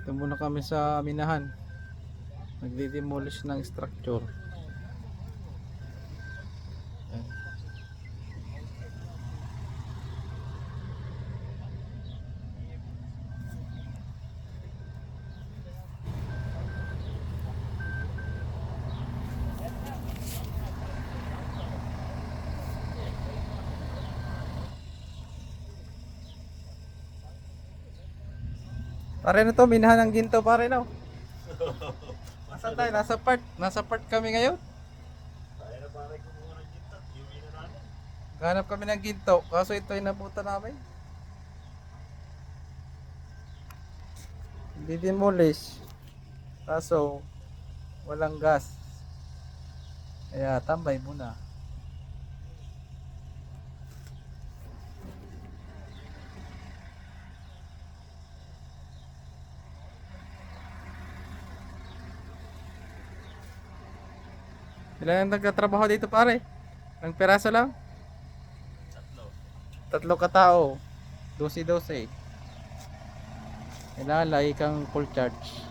Ito muna kami sa minahan. Nagdi-demolish ng structure. Yan. Pare na to, minahan ng ginto pare no. Nasaan tayo? Nasa part kami ngayon. Ganap kami ng ginto, kaso ito ay nabuta namin. Didemolish. Kaso walang gas. Kaya tambay muna. Ilan ang nagtatrabaho dito pare? Ang peraso lang? Tatlo katao. 12-12. Kailangan lagi kang full charge.